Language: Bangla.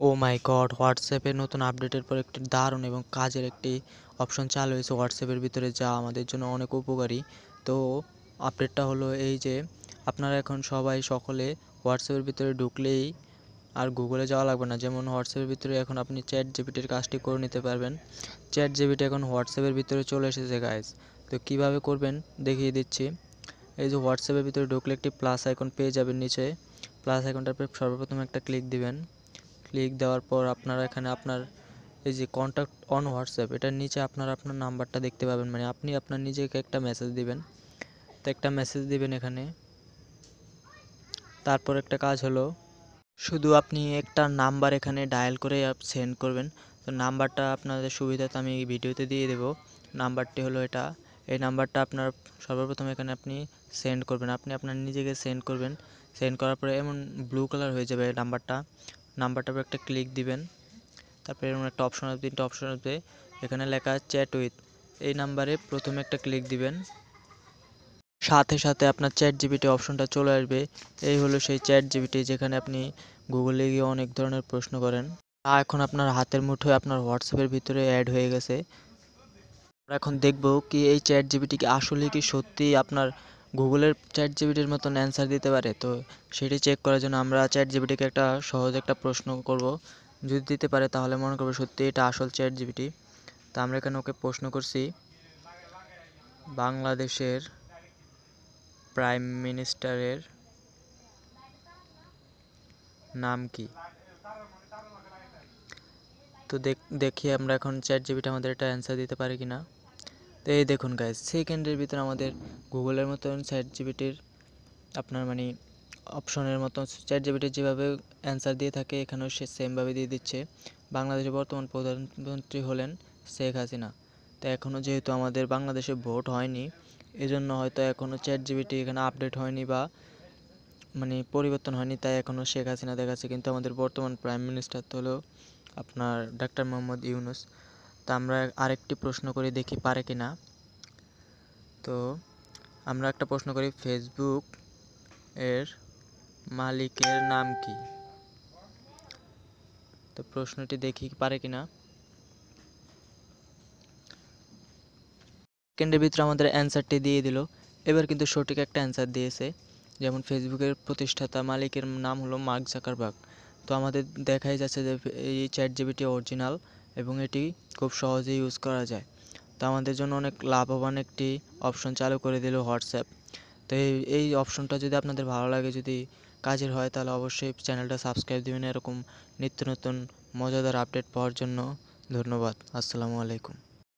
ও মাই গড! হোয়াটসঅ্যাপের নতুন আপডেটের পর একটি দারুণ এবং কাজের একটি অপশন চালু হয়েছে হোয়াটসঅ্যাপের ভিতরে, যা আমাদের জন্য অনেক উপকারী। তো আপডেটটা হলো এই যে, আপনারা এখন সকলে হোয়াটসঅ্যাপের ভিতরে ঢুকলেই আর গুগলে যাওয়া লাগবে না। যেমন হোয়াটসঅ্যাপের ভিতরে এখন আপনি চ্যাট জিপিটির কাজটি করে নিতে পারবেন। চ্যাট জিপিটি এখন হোয়াটসঅ্যাপের ভিতরে চলে এসেছে গাইস। তো কীভাবে করবেন দেখিয়ে দিচ্ছি। এই যে হোয়াটসঅ্যাপের ভিতরে ঢুকলে একটি প্লাস আইকন পেয়ে যাবেন নিচে। প্লাস আইকনটার উপরে সর্বপ্রথম একটা ক্লিক দিবেন। ক্লিক দেওয়ার পর আপনারা এখানে আপনার এই যে কন্ট্যাক্ট অন হোয়াটসঅ্যাপ, এটার নিচে আপনার নাম্বারটা দেখতে পাবেন। মানে আপনি আপনার নিজেকে একটা মেসেজ দিবেন। তো একটা মেসেজ দিবেন এখানে। তারপর একটা কাজ হলো, শুধু আপনি একটা নাম্বার এখানে ডায়াল করে সেন্ড করবেন। তো নাম্বারটা আপনাদের সুবিধাতে আমি ভিডিওতে দিয়ে দেবো। নাম্বারটি হলো এটা। এই নাম্বারটা আপনার সর্বপ্রথম এখানে আপনি সেন্ড করবেন। আপনি আপনার নিজেকে সেন্ড করবেন। সেন্ড করার পরে এমন ব্লু কালার হয়ে যাবে এই নাম্বারটার উপর একটা ক্লিক দিবেন। তারপরে এরকম একটা অপশন আসবে, 3টা অপশন আসবে। এখানে লেখা চ্যাট উইথ, এই নাম্বারে প্রথমে একটা ক্লিক দিবেন। সাথে সাথে আপনার চ্যাট জিপিটি অপশনটা চলে আসবে। এই হলো সেই চ্যাট জিপিটি, যেখানে আপনি গুগলে গিয়ে অনেক ধরনের প্রশ্ন করেন। এখন আপনার হাতের মুঠোয় আপনার হোয়াটসঅ্যাপের ভিতরে অ্যাড হয়ে গেছে। আমরা এখন দেখব কি এই চ্যাট জিপিটি কি আসলে কি সত্যি আপনার গুগলের চ্যাট জিপিটির মতন অ্যান্সার দিতে পারে। তো সেটি চেক করার জন্য আমরা চ্যাট জিপিটিকে একটা সহজ একটা প্রশ্ন করব। যদি দিতে পারে তাহলে মনে করবো সত্যি এটা আসল চ্যাট জিপিটি। তা আমরা এখানে ওকে প্রশ্ন করছি, বাংলাদেশের প্রাইম মিনিস্টারের নাম কি। তো দেখি আমরা এখন চ্যাট জিপিটি আমাদের এটা অ্যান্সার দিতে পারে কিনা। তো এই দেখুন গাইজ, সেকেন্ডের ভিতরে আমাদের গুগলের মতন চ্যাট জিপিটির আপনার অপশনের মতো চ্যাট জিপিটি যেভাবে অ্যান্সার দিয়ে থাকে এখানেও সে সেমভাবে দিয়ে দিচ্ছে। বাংলাদেশের বর্তমান প্রধানমন্ত্রী হলেন শেখ হাসিনা। তো এখনও যেহেতু আমাদের বাংলাদেশে ভোট হয়নি, এজন্য হয়তো এখনও চ্যাট জিপিটি এখানে আপডেট হয়নি বা পরিবর্তন হয়নি, তাই এখনও শেখ হাসিনা দেখাচ্ছে। কিন্তু আমাদের বর্তমান প্রাইম মিনিস্টার তো হলো আপনার ডক্টর মোহাম্মদ ইউনূস। তা আমরা আরেকটি প্রশ্ন করে দেখি পারে কি না। তো আমরা একটা প্রশ্ন করি, ফেসবুক এর মালিকের নাম কি। তো প্রশ্নটি দেখি পারে কিনা। সেকেন্ডের ভিতরে আমাদের অ্যান্সারটি দিয়ে দিল। এবার কিন্তু সঠিক একটা অ্যান্সার দিয়েছে। যেমন ফেসবুকের প্রতিষ্ঠাতা মালিকের নাম হলো মার্ক জাকারবার্গ। তো আমাদের দেখাই যাচ্ছে যে এই চ্যাট জিপিটি অরিজিনাল এবং এটি খুব সহজেই ইউজ করা যায়। তো আমাদের জন্য অনেক লাভবান একটি অপশন চালু করে দিল হোয়াটসঅ্যাপ। তো এই অপশনটা যদি আপনাদের ভালো লাগে, যদি কাজের হয়, তাহলে অবশ্যই চ্যানেলটা সাবস্ক্রাইব দিবেন এরকম নিত্য নতুন মজাদার আপডেট পাওয়ার জন্য। ধন্যবাদ। আসসালামু আলাইকুম।